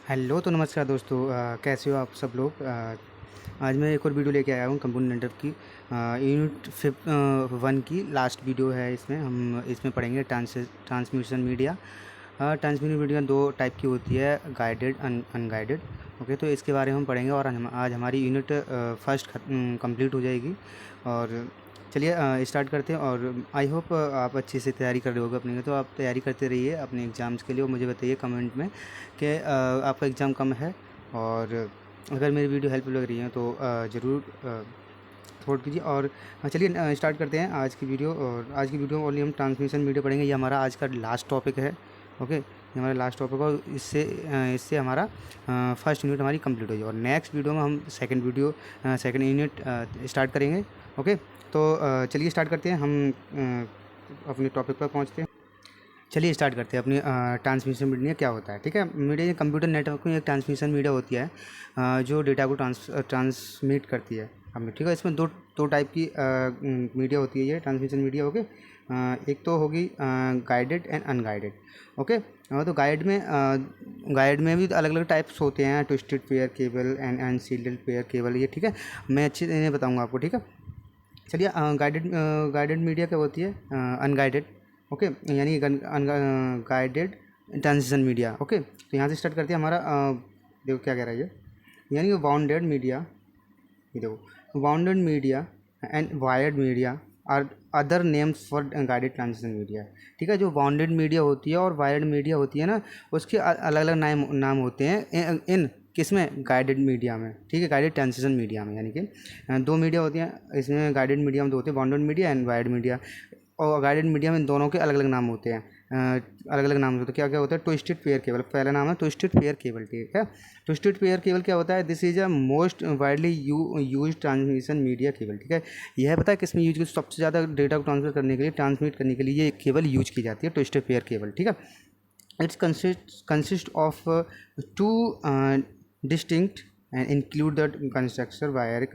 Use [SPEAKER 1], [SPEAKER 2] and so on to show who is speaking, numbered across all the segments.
[SPEAKER 1] Hello तो नमस्कार दोस्तों। कैसे हो आप सब लोग। आज मैं एक और वीडियो लेके आया हूँ कंप्यूटर नेटवर्क की। यूनिट 1 की लास्ट वीडियो है। इसमें हम इसमें पढ़ेंगे ट्रांसमिशन मीडिया। ट्रांसमिशन मीडिया दो टाइप की होती है, गाइडेड अनगाइडेड। ओके, तो इसके बारे में हम पढ़ेंगे और आज हमारी यूनिट फर्स्ट कंप्लीट हो जाएगी। और चलिए स्टार्ट करते हैं। और आई होप आप अच्छे से तैयारी कर रहे होगे अपने लिए। तो आप तैयारी करते रहिए अपने एग्ज़ाम्स के लिए और मुझे बताइए कमेंट में कि आपका एग्ज़ाम कम है। और अगर मेरी वीडियो हेल्पफुल लग रही है तो ज़रूर सपोर्ट कीजिए। और चलिए स्टार्ट करते हैं आज की वीडियो। और आज की वीडियो ओनली हम ट्रांसमिशन मीडिया पढ़ेंगे। ये हमारा आज का लास्ट टॉपिक है। ओके, ये हमारा लास्ट टॉपिक है और इससे हमारा फर्स्ट यूनिट हमारी कंप्लीट हो जाएगी। और नेक्स्ट वीडियो में हम सेकंड यूनिट स्टार्ट करेंगे। ओके, तो चलिए स्टार्ट करते हैं। हम अपने टॉपिक पर पहुँचते हैं। चलिए स्टार्ट करते हैं अपनी ट्रांसमिशन मीडिया क्या होता है। ठीक है, मीडिया कंप्यूटर नेटवर्क में एक ट्रांसमिशन मीडिया होती है जो डेटा को ट्रांसमिट करती है हमें। ठीक है, इसमें दो टाइप की मीडिया होती है ये ट्रांसमिशन मीडिया। ओके, एक तो होगी गाइडेड एंड अनगाइडेड। ओके, तो गाइड में भी अलग अलग टाइप्स होते हैं, twisted pair cable and unshielded pair cable. ये ठीक है, मैं अच्छे से बताऊँगा आपको। ठीक है, चलिए गाइडेड मीडिया क्या होती है, अनगाइडेड। ओके, यानी गाइडेड ट्रांजिशन मीडिया। ओके, तो यहाँ से स्टार्ट करते हैं हमारा। देखो क्या कह रहा है ये, यानी बाउंडेड मीडिया। ये देखो, bounded media and wired media are other names for guided transition media. ठीक है, जो बाउंडेड मीडिया होती है और वायर्ड मीडिया होती है ना, उसके अलग अलग नाम होते हैं इन किसमें, गाइडेड मीडिया में। ठीक है, गाइडेड ट्रांजिशन मीडिया में, यानी कि दो मीडिया होती हैं इसमें। गाइडेड मीडिया में दो होते हैं, bounded media and wired media. और गाइडेड मीडिया में दोनों के अलग अलग नाम होते हैं। अलग अलग नाम होते हैं। क्या क्या होता है, ट्विस्टेड पेयर केबल पहला नाम है, ट्विस्टेड पेयर केबल। ठीक है, ट्विस्टेड पेयर केबल क्या होता है, this is a most widely use transmission media cable. ठीक है, यह पता है किसमें यूज की, सबसे ज़्यादा डेटा को ट्रांसफर करने के लिए, ट्रांसमिट करने के लिए ये केबल यूज की जाती है, ट्विस्टेड पेयर केबल। ठीक है, it's consist of two distinct and include the construction wire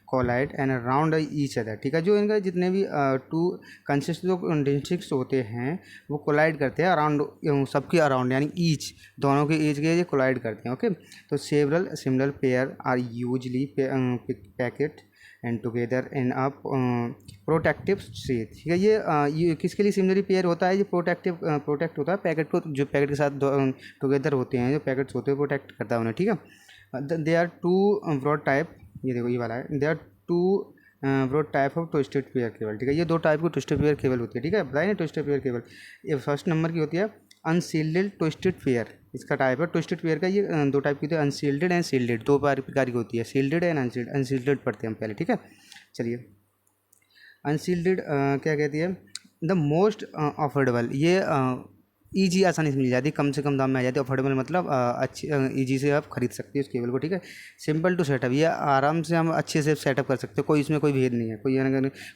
[SPEAKER 1] coiled and around each other. ठीक है, जो इनका जितने भी टू कंसिस्ट जो डिस्ट्रिक्ट्स होते हैं वो कोलाइड करते हैं अराउंड, सबके अराउंड, यानी ईच, दोनों के ईच के ये कोलाइड करते हैं। ओके, तो several similar pair are usually packet and together in a protective stage. ठीक है, ये किसके लिए सिमिलर पेयर होता है, ये प्रोटेक्ट होता है पैकेट को, जो पैकेट के साथ टुगेदर होते हैं, जो पैकेट्स होते हैं प्रोटेक्ट करता है उन्हें। ठीक है, they are two broad type. ये देखो ये वाला है, they are two broad type of twisted pair cable. ठीक है, ये दो टाइप की ट्विस्टेड पेयर केबल होती है। ठीक है, बताइए ना ट्विस्टेड पेयर केबल। ये फर्स्ट नंबर की होती है अनसील्डेड ट्विस्टेड पेयर, इसका टाइप है ट्विस्टेड पेयर का। ये दो टाइप की होती है, अनसील्डेड एंड सील्डेड, दो प्रकार की होती है, सील्डेड एंड अनसील्डेड। अनसील्डेड पढ़ते हैं हम पहले। ठीक है, चलिए अनसील्डेड क्या कहती है, द मोस्ट अफोर्डेबल। ये ईजी, आसानी से मिल जाती है, कम से कम दाम में आ जाती है। अफोर्डेबल मतलब अच्छी, ईजी से आप खरीद सकते हो इस केबल को। ठीक है, सिंपल टू सेटअप, ये आराम से हम अच्छे से सेटअप कर सकते हो, कोई इसमें कोई भेद नहीं है,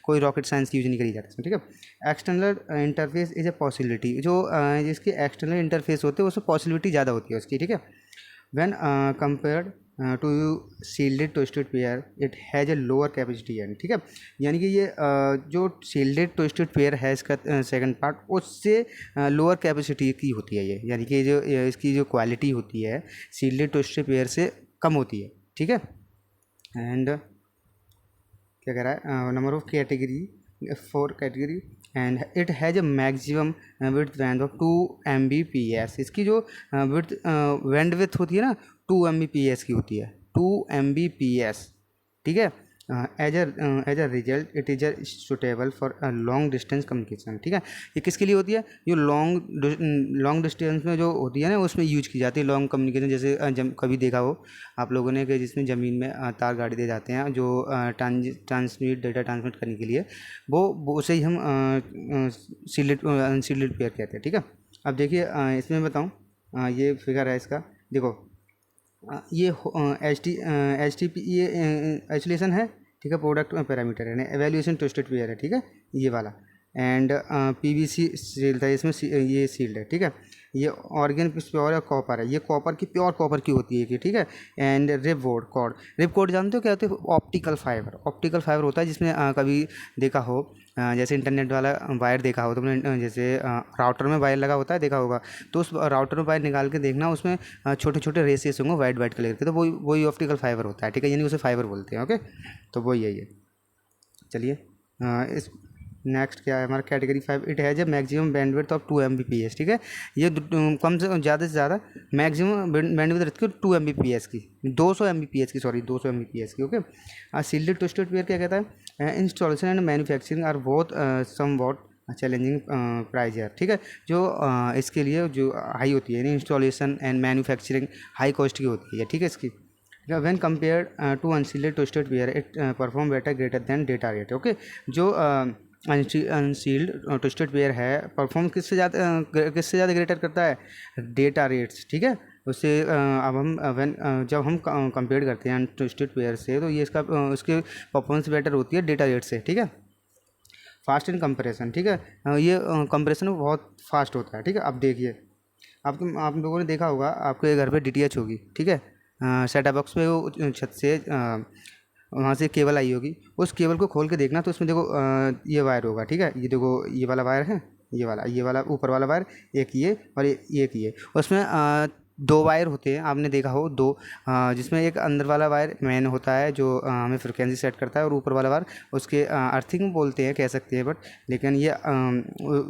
[SPEAKER 1] कोई रॉकेट साइंस की यूज नहीं करी जाती इसमें। ठीक है, external interface is a possibility, जो जिसके एक्सटर्नल इंटरफेस होते हैं उसमें पॉसिबिलिटी ज़्यादा होती है उसकी। ठीक है, when compared to shielded twisted pair it has a lower capacity है। ठीक है, यानी कि ये जो shielded twisted pair है इसका सेकंड पार्ट, उससे लोअर कैपेसिटी की होती है ये, यानी कि जो इसकी जो क्वालिटी होती है shielded twisted pair से कम होती है। ठीक है, एंड क्या कह रहा है, number of category, 4 category, and it has a maximum width band of 2 Mbps। इसकी जो विड्थ बैंड विड्थ होती है ना, 2 Mbps की होती है, 2 Mbps। ठीक है, as a result it is a suitable for long distance communication. ठीक है, ये किसके लिए होती है, जो लॉन्ग डिस्टेंस में जो होती है ना उसमें यूज की जाती है, लॉन्ग कम्युनिकेशन। जैसे कभी देखा हो आप लोगों ने कि जिसमें ज़मीन में तार गाड़ी दे जाते हैं, जो डेटा ट्रांसमिट करने के लिए, वो उसे ही हम अनसील्डेड पेयर कहते हैं। ठीक है, अब देखिए इसमें बताऊँ, ये फिगर है इसका, देखो ये एच टी पी, ये आइसोलेशन है। ठीक है, प्रोडक्ट पैरामीटर है, एवेल्यूएशन ट्विस्टेड पेयर है। ठीक है, ये वाला, and P V C shield है इसमें, ये सील्ड है। ठीक है, ये ऑर्गन प्योर है, कॉपर है, ये कॉपर की प्योर कॉपर की होती है कि ठीक है। एंड रिपकोड कॉर्ड, रिपकोड जानते हो क्या होते हैं? ऑप्टिकल फाइबर, ऑप्टिकल फाइबर होता है जिसमें कभी देखा हो जैसे इंटरनेट वाला वायर देखा हो तुमने, जैसे राउटर में वायर लगा होता है देखा होगा, तो उस राउटर में वायर निकाल के देखना, उसमें छोटे छोटे रेसेस होंगे वाइट वाइट कलर के, तो वही ऑप्टिकल फाइबर होता है, ठीक है, यानी उसे फाइबर बोलते हैं। ओके, तो वही है ये। चलिए इस नेक्स्ट क्या है हमारा category 5, it has a maximum bandwidth of 2 Mbps, ठीक है। ये कम से ज़्यादा मैक्सिमम बैंडविड्थ रखती है 2 Mbps की, 200 Mbps की, सॉरी 200 Mbps की। ओके, सील्डेड ट्विस्टेड पेयर क्या कहता है? Installation and manufacturing are both somewhat challenging price यार, ठीक है। जो इसके लिए जो हाई होती है installation and manufacturing high cost की होती है, ठीक है इसकी। When compared to unshielded twisted pair it perform better greater than data rate. Okay, जो अनसील्ड ट्विस्टेड पेयर है परफॉर्म किससे ज़्यादा ग्रेटर करता है? डेटा रेट्स, ठीक है। उससे अब हम जब हम कंपेयर करते हैं ट्विस्टेड पेयर से, तो ये इसका उसके परफॉर्मेंस बेटर होती है डेटा रेट से, ठीक है। फास्ट इन कंपैरिजन, ठीक है, ये कंपैरिजन में बहुत फास्ट होता है, ठीक है। अब देखिए, आप लोगों ने देखा होगा आपके घर पे DTH होगी, ठीक है, सेटअप बॉक्स पे वो छत से वहाँ से केबल आई होगी, उस केबल को खोल के देखना, तो उसमें देखो ये वायर होगा, ठीक है, ये देखो ये वाला वायर है, ये वाला ऊपर वाला वायर, एक ये और एक ये, उसमें 2 वायर होते हैं, आपने देखा हो 2, जिसमें एक अंदर वाला वायर मेन होता है जो हमें फ्रिक्वेंसी सेट करता है, और ऊपर वाला वायर उसके अर्थिंग बोलते हैं, कह सकते हैं, बट लेकिन ये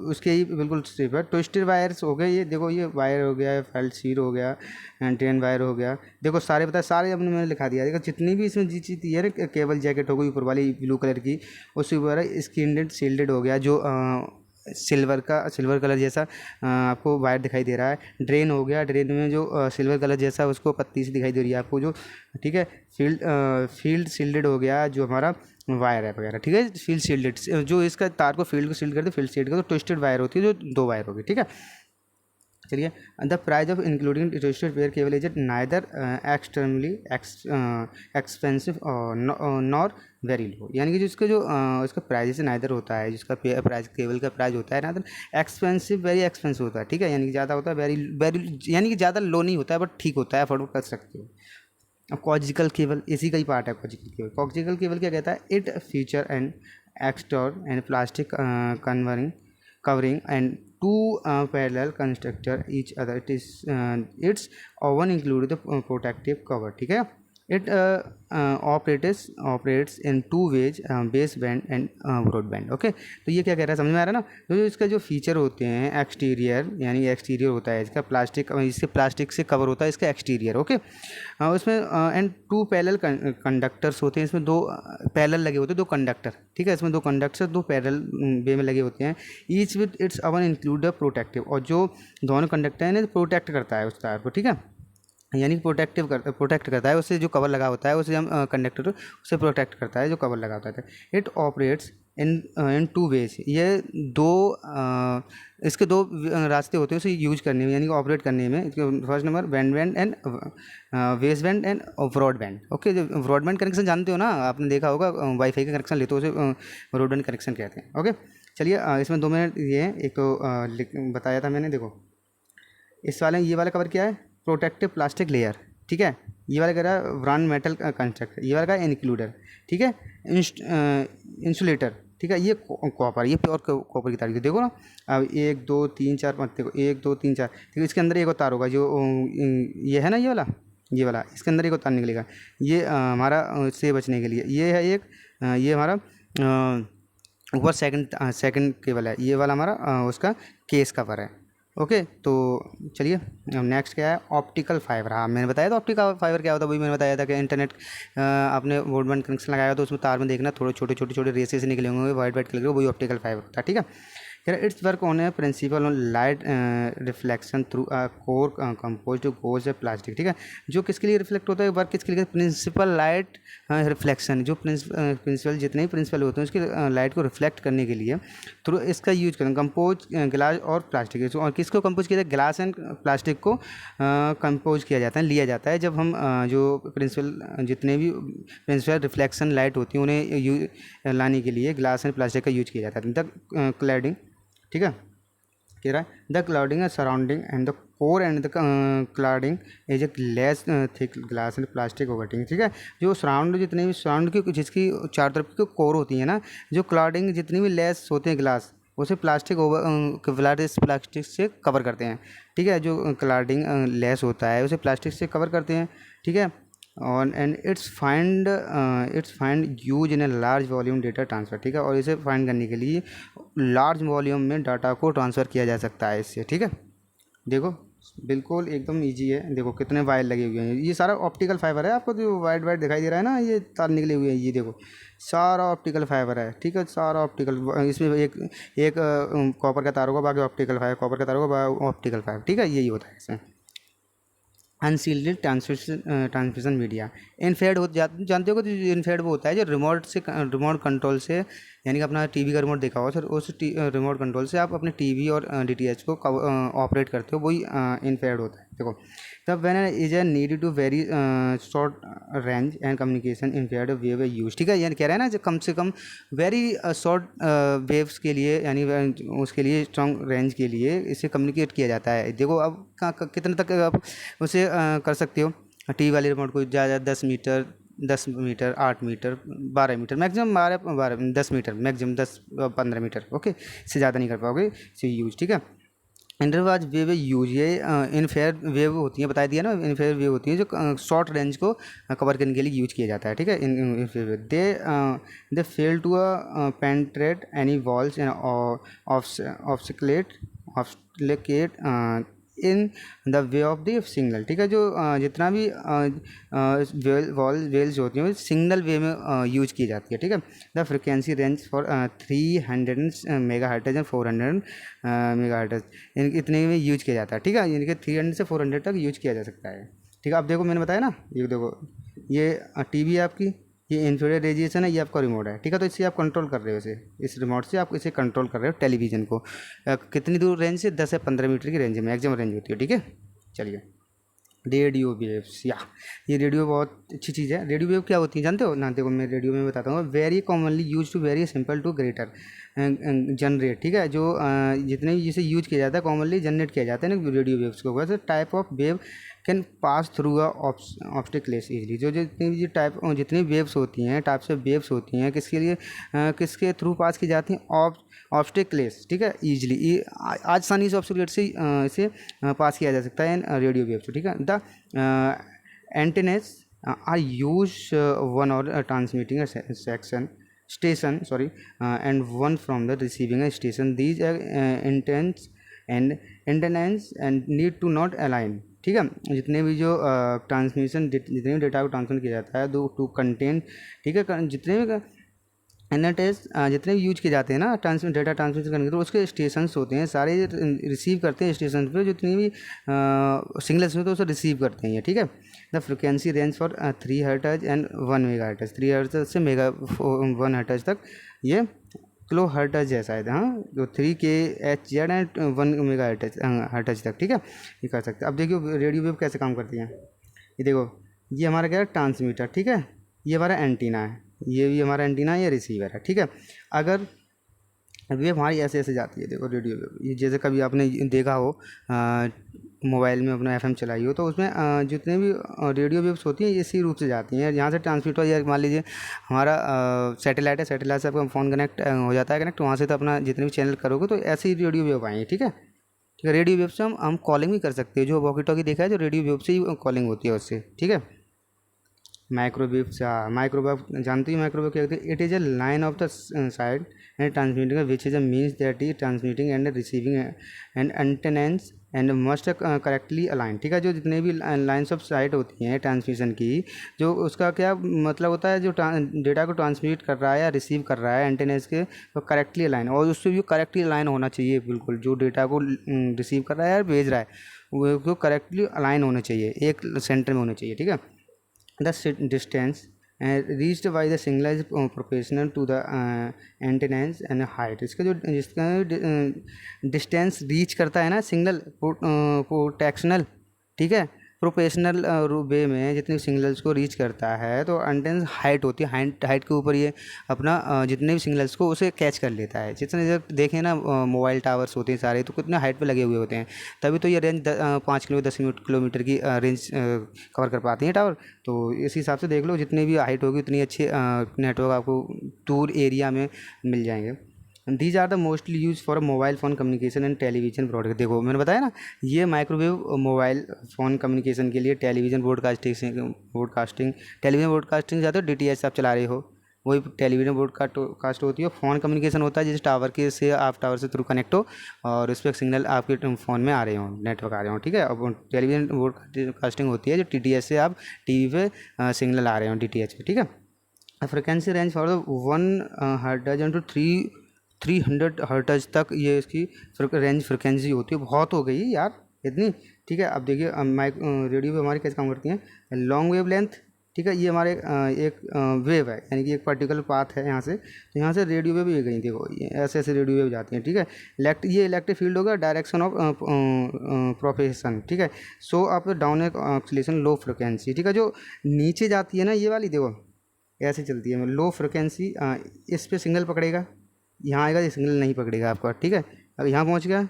[SPEAKER 1] उसके ही बिल्कुल सिर्फ है। ट्विस्टेड वायर्स हो गए, ये देखो ये वायर हो गया, फेल्ट शीर हो गया, एंटेन वायर हो गया, देखो सारे बताए, सारे अपने मैंने लिखा दिया। देखो जितनी भी इसमें चीज़ है ना, केबल जैकेट हो गई ऊपर वाली ब्लू कलर की, उसके ऊपर स्किनडेड शील्डेड हो गया, जो सिल्वर कलर जैसा आपको वायर दिखाई दे रहा है। ड्रेन हो गया, ड्रेन में जो सिल्वर कलर जैसा उसको पत्ती सी दिखाई दे रही है आपको जो, ठीक है। फील्ड शील्डेड हो गया जो हमारा वायर है वगैरह, ठीक है। फील्ड शील्डेड जो इसका तार को फील्ड को शील्ड करते, फील्ड शील्ड का, तो ट्विस्टेड वायर होती है जो 2 वायर होगी, ठीक है। चलिए, the price of including twisted pair cable is neither externally expensive nor very low, यानी कि जिसका जो उसका प्राइस नाइदर होता है, जिसका प्राइस केबल का प्राइस होता है नाइदर एक्सपेंसिव वेरी एक्सपेंसिव होता है, ठीक है, यानी कि ज़्यादा होता है, वेरी वेरी यानी कि ज़्यादा लो नहीं होता है, बट ठीक होता है, अफोर्ड कर सकते हो। अब कॉजिकल केबल इसी का ही पार्ट है। कॉजिकल केबल क्या कहता है? It feature and exterior and plastic covering and two parallel constructor each other. It's often include the protective cover, ठीक है। It operates in 2 ways, base band and broadband. Okay, तो ये क्या कह रहा है, समझ में आ रहा है ना? तो इसका जो फीचर होते हैं एक्सटीरियर, यानी एक्सटीरियर होता है इसका प्लास्टिक, इससे प्लास्टिक से कवर होता है इसका एक्सटीरियर। ओके, उसमें एंड 2 पैरेलल कंडक्टर्स होते हैं, इसमें 2 पैरेलल लगे होते हैं, 2 कंडक्टर, ठीक है। इसमें 2 कंडक्टर 2 पैरेलल वे में लगे होते हैं। Each with its own include the protective, और जो दोनों कंडक्टर हैं प्रोटेक्ट करता है उस तार को, ठीक है, यानी प्रोटेक्ट करता है, उससे जो कवर लगा होता है उसे हम कंडक्टर उसे प्रोटेक्ट करता है जो कवर लगा होता है। इट ऑपरेट्स इन 2 वेज, ये 2 इसके 2 रास्ते होते हैं उसे यूज करने में, यानी कि ऑपरेट करने में। फर्स्ट नंबर बैंड एंड वेस बैंड एंड ब्रॉडबैंड। ओके, जो ब्रॉडबैंड कनेक्शन जानते हो ना, आपने देखा होगा वाईफाई का कनेक्शन लेते हो उसे ब्रॉडबैंड कनेक्शन कहते हैं। ओके, चलिए इसमें 2 मिनट ये है, एक तो बताया था मैंने, देखो इस वाले ये वाला कवर क्या है? प्रोटेक्टिव प्लास्टिक लेयर, ठीक है। ये वाला कह रहा है ब्रांड मेटल कंस्ट्रक्टर, ये वाला का इंक्लूडर, ठीक है। इंसुलेटर, ठीक है, ये कॉपर, ये प्योर कॉपर की तार की, देखो ना। अब 1 2 3 4 5, देखो 1 2 3 4, ठीक है। इसके अंदर एक और तार होगा जो ये है ना, ये वाला इसके अंदर एक और तार निकलेगा, ये हमारा से बचने के लिए ये है एक, ये हमारा ऊपर सेकंड केबल है, ये वाला हमारा उसका केस कवर है। ओके, तो चलिए नेक्स्ट क्या है? Optical fibre. हाँ, मैंने बताया था ऑप्टिकल फाइबर क्या होता है, वही मैंने बताया था कि इंटरनेट आपने ब्रॉडबैंड कनेक्शन लगाया तो उसमें तार में देखना थोड़े छोटे रेसेस निकले होंगे वाइट कलर के, वही ऑप्टिकल फाइबर होता है, ठीक है। It's work on A principal on light reflection through a core composed goes plastic, ठीक है। जो किसके लिए रिफ्लेक्ट होता है, वर्क किसके लिए? प्रिंसिपल लाइट रिफ्लेक्शन, जो प्रिंसिपल जितने भी प्रिंसिपल होते हैं उसकी लाइट को रिफ्लेक्ट करने के लिए थ्रू इसका यूज करें। कंपोज ग्लास और प्लास्टिक, और किसको कंपोज किया जाता है? ग्लास एंड प्लास्टिक को कंपोज किया जाता है, लिया जाता है जब हम जो प्रिंसिपल जितने भी प्रिंसिपल रिफ्लेक्शन लाइट होती हैं उन्हें लाने के लिए ग्लास एंड प्लास्टिक का यूज किया जाता है। तक क्लैडिंग, ठीक है। कह रहा है the clouding surrounding and the core and the clouding is a less thick glass and plastic coating. ठीक है, जो सराउंड जितने भी सराउंड की जिसकी चार तरफ की कोर होती है ना, जो क्लाउडिंग जितनी भी लेस होते हैं ग्लास, उसे प्लास्टिक से कवर करते हैं। ठीक है, जो क्लाउडिंग लेस होता है उसे प्लास्टिक से कवर करते हैं। ठीक है, और and it's find use in a large volume data transfer. ठीक है, और इसे फाइंड करने के लिए लार्ज वॉल्यूम में डाटा को ट्रांसफ़र किया जा सकता है इससे। ठीक है, देखो बिल्कुल एकदम इजी है। देखो कितने वायर लगे हुए हैं, ये सारा ऑप्टिकल फाइबर है। आपको जो वाइट वाइट दिखाई दे रहा है ना, ये तार निकले हुए हैं, ये देखो सारा ऑप्टिकल फाइबर है। ठीक है, सारा ऑप्टिकल, इसमें एक एक कॉपर का तार होगा, बाकी ऑप्टिकल फाइबर, कॉपर का तार होगा, ऑप्टिकल फाइबर। ठीक है, यही होता है इसमें। अनसील्ड ट्रांसमिशन मीडिया इनफेड हो जानते हो कि इनफेड वो होता है जो रिमोट कंट्रोल से, यानी कि अपना टीवी का रिमोट देखा हो सर, उस रिमोट कंट्रोल से आप अपने टीवी और डीटीएच को ऑपरेट करते हो, वही इनफेड होता है। देखो तब when is a need to very short range and communication infrared wave use. ठीक है, यानी कह रहा है ना, जो कम से कम वेरी शॉर्ट वेव्स के लिए, यानी उसके लिए स्ट्रॉन्ग रेंज के लिए इसे कम्युनिकेट किया जाता है। देखो अब कितने तक आप उसे कर सकते हो, टीवी वाले रिमोट को ज़्यादा 10 metre, 10 metre, 8 metre, 12 metre, maximum 10 metre, maximum 10-15 metre. Okay, इससे ज़्यादा नहीं कर पाओगे इसे यूज। ठीक है, इंटरवाज वेव यूज, ये इनफेयर वेव होती है, बता दिया ना, इनफेयर वेव होती है जो शॉर्ट रेंज को कवर करने के लिए यूज किया जाता है। ठीक है, infrared they fail to penetrate any walls and obstacle in the way of the signal. ठीक है, जो जितना भी वेल्स होती हैं वो सिग्नल वे में यूज की जाती है। ठीक है, the frequency range for 300 mega hertz and 400 mega hertz, इनके इतने में यूज किया जाता है। ठीक है, इनके 300 से 400 तक यूज किया जा सकता है। ठीक है, अब देखो मैंने बताया ना, ये देखो ये टीवी है आपकी, ये इंफ्रारेड रेडिएशन है, ये आपका रिमोट है। ठीक है, तो इससे आप कंट्रोल कर रहे हो इसे, इस रिमोट से आप इसे कंट्रोल कर रहे हो टेलीविज़न को। कितनी दूर रेंज से, 10 से 15 मीटर की रेंज में मैक्सिमम रेंज होती है। ठीक है, चलिए रेडियो वेव्स, या ये रेडियो बहुत अच्छी चीज़ है। रेडियो वेव क्या होती है जानते हो ना? देखो मैं रेडियो में बताता हूँ, very commonly use to very simple to greater generate. ठीक है, जो जितने भी जिसे यूज किया जाता है, कॉमनली जनरेट किया जाता है ना रेडियो वेव्स को, वैसे type of wave can pass through a obstacles easily. जो जितनी भी जितनी वेव्स होती हैं, टाइप्स ऑफ वेव्स होती हैं, किसके लिए किसके थ्रू पास की जाती हैं? ऑब्स्टिकल्स। ठीक है, ईजिली आसानी से ऑब्स्टिकलेट से इसे पास किया जा सकता है रेडियो वेव्स। ठीक है, the antennas are use one और transmitting section station and one from the receiving station. These are antennas and need to not align. ठीक है, जितने भी जो ट्रांसमिशन जितने भी डेटा को ट्रांसमिट किया जाता है टू कंटेंट। ठीक है, जितने भी एनएटएस जितने भी यूज किए जाते हैं ना ट्रांसमिट डेटा ट्रांसमिट करने के, तो उसके स्टेशंस होते हैं सारे, रिसीव करते हैं स्टेशन पे जितनी भी सिग्नल्स में, तो उसे रिसीव करते हैं। ठीक है, the frequency range for 3 hertz and 1 mega hertz, 3 hertz से 1 हर्ट्ज तक, ये किलो हर्ट्ज है शायद, हाँ, जो 3 kHz एंड 1 मेगा हर्ट्ज तक। ठीक है, ये कर सकते हैं। अब देखिए रेडियो वेव कैसे काम करती है। ये देखो, ये हमारा क्या है, ट्रांसमीटर। ठीक है, ये हमारा एंटीना है, ये भी हमारा एंटीना है, ये रिसीवर है। ठीक है, अगर वेव हमारी ऐसे ऐसे जाती है, देखो रेडियो वेव, ये जैसे कभी आपने देखा हो मोबाइल में अपना एफएम चलाई हो, तो उसमें जितने भी रेडियो वेव्स होती हैं इसी रूप से जाती हैं। यहाँ से ट्रांसमीटर, या मान लीजिए हमारा सैटेलाइट है, सैटेलाइट से आपका फ़ोन कनेक्ट हो जाता है, कनेक्ट वहाँ से, तो अपना जितने भी चैनल करोगे तो ऐसे ही रेडियो वेव आएंगे। ठीक है, ठीक है, रेडियो वेव से हम कॉलिंग भी कर सकते हैं, जो वॉकी टॉकी देखा है, जो रेडियो वेव से ही कॉलिंग होती है उससे। ठीक है, माइक्रोवेव से, माइक्रोवेव जानते ही, माइक्रोवेव क्या होती है? It is a line of the side and transmitting which is a means that is transmitting and receiving and antennas and must correctly align. ठीक है, जो जितने भी लाइन्स ऑफ साइट होती हैं ट्रांसमिशन की, जो उसका क्या मतलब होता है, जो डेटा को ट्रांसमिट कर रहा है या रिसीव कर रहा है एंटेनेस के, तो करेक्टली अलाइन, और उससे भी करेक्टली अलाइन होना चाहिए बिल्कुल, जो डेटा को रिसीव कर रहा है या भेज रहा है वो करेक्टली अलाइन होना चाहिए, एक सेंटर में होना चाहिए। ठीक है, the distance reached by the signal is proportional to the antennas and height। इसका जिसका डिस्टेंस रीच करता है ना सिग्नल, पोटेक्शनल। ठीक है, प्रोफेशनल वे में जितने सिग्नल्स को रीच करता है तो एंटेना हाइट होती है, हाइट के ऊपर ये अपना जितने भी सिग्नल्स को उसे कैच कर लेता है। जितने जब देखें ना मोबाइल टावर्स होते हैं सारे तो कितने हाइट पे लगे हुए होते हैं, तभी तो ये रेंज 5 10 किलोमीटर की रेंज कवर कर पाती हैं टावर। तो इस हिसाब से देख लो, जितनी भी हाइट होगी उतनी अच्छी नेटवर्क आपको दूर एरिया में मिल जाएंगे। These are the mostly use for mobile phone communication and television broadcast. देखो मैंने बताया ना, ये माइक्रोवेव मोबाइल फ़ोन कम्युनिकेशन के लिए, टेलीविज़न ब्रॉडकास्टिंग टेलीविज़न ब्रॉडकास्टिंग ज़्यादा DTH आप चला रहे हो, वही टेलीविज़न ब्रॉडकास्ट होती है। फ़ोन कम्युनिकेशन होता है जिस टावर के से आप टावर से थ्रू कनेक्ट हो और उस पर सिग्नल आपके फ़ोन में आ रहे हो, नेटवर्क आ रहे हो, ठीक है। अब टेलीविज़न ब्रॉडकास्टिंग होती है जो TTH से आप TV पे सिग्नल आ रहे हो DTH पे, ठीक है। Frequency range for the 1 hertz to 300 hertz तक ये इसकी रेंज फ्रिक्वेंसी होती है। बहुत हो गई यार इतनी, ठीक है। अब देखिए माइक रेडियो पे हमारी कैसे काम करती हैं, लॉन्ग वेव लेंथ, ठीक है। ये हमारे एक वेव है, यानी कि एक पर्टिकुलर पाथ है यहाँ से, तो यहाँ से रेडियो वेव भी गई, देखो ये ऐसे ऐसे रेडियो वेव जाती हैं, ठीक है। ये इलेक्ट्रिक फील्ड होगा, डायरेक्शन ऑफ प्रोपेगेशन, ठीक है। So up down oscillation low frequency, ठीक है। जो नीचे जाती है ना ये वाली, देखो ऐसे चलती है लो फ्रिक्वेंसी, इस पर सिग्नल पकड़ेगा, यहाँ आएगा ये सिग्नल नहीं पकड़ेगा आपका, ठीक है। अब यहाँ पहुँच गया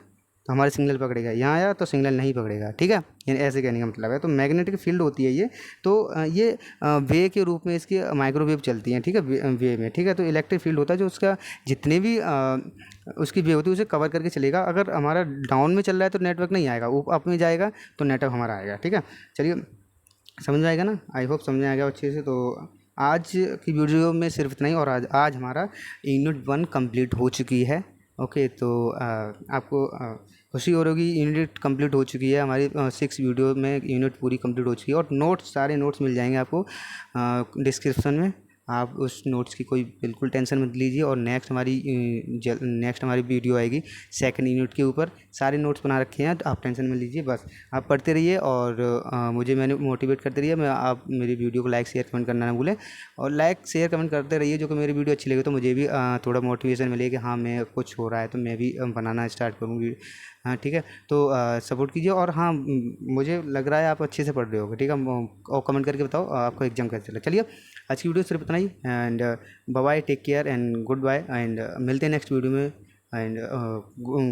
[SPEAKER 1] तो हमारे सिग्नल पकड़ेगा, यहाँ आया तो सिग्नल नहीं पकड़ेगा, ठीक है। यानी ऐसे कहने का मतलब है। तो मैग्नेटिक फील्ड होती है ये, तो ये वे के रूप में इसकी माइक्रोवेव चलती हैं, ठीक है, वे में, ठीक है। तो इलेक्ट्रिक फील्ड होता है जो उसका जितने भी उसकी वे होती है उसे कवर करके चलेगा। अगर हमारा डाउन में चल रहा है तो नेटवर्क नहीं आएगा, अप में जाएगा तो नेटवर्क हमारा आएगा, ठीक है। चलिए समझ में आएगा ना, आई होप समझ में आएगा अच्छे से। तो आज की वीडियो में सिर्फ इतना ही, और आज हमारा यूनिट 1 कंप्लीट हो चुकी है। ओके, तो आपको खुशी हो रही होगी, यूनिट कंप्लीट हो चुकी है हमारी। 6 वीडियो में यूनिट पूरी कंप्लीट हो चुकी है, और नोट्स सारे नोट्स मिल जाएंगे आपको डिस्क्रिप्शन में। आप उस नोट्स की कोई बिल्कुल टेंशन मत लीजिए। और नेक्स्ट हमारी वीडियो आएगी सेकंड यूनिट के ऊपर, सारे नोट्स बना रखे हैं, तो आप टेंशन मत लीजिए, बस आप पढ़ते रहिए और मैंने मोटिवेट करते रहिए। आप मेरी वीडियो को लाइक शेयर कमेंट करना ना भूलें, और लाइक शेयर कमेंट करते रहिए। जो कि मेरी वीडियो अच्छी लगे तो मुझे भी थोड़ा मोटिवेशन मिले कि हाँ मैं कुछ हो रहा है तो मैं भी बनाना स्टार्ट करूँगी, हाँ ठीक है। तो सपोर्ट कीजिए। और हाँ मुझे लग रहा है आप अच्छे से पढ़ रहे होगे, ठीक है। और कमेंट करके बताओ आपको एग्जाम कैसे चला। चलिए आज की वीडियो सिर्फ इतना ही, and bye bye, take care and goodbye, and मिलते हैं नेक्स्ट वीडियो में, and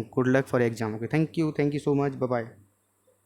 [SPEAKER 1] good luck for exam. Okay, thank you so much, bye bye.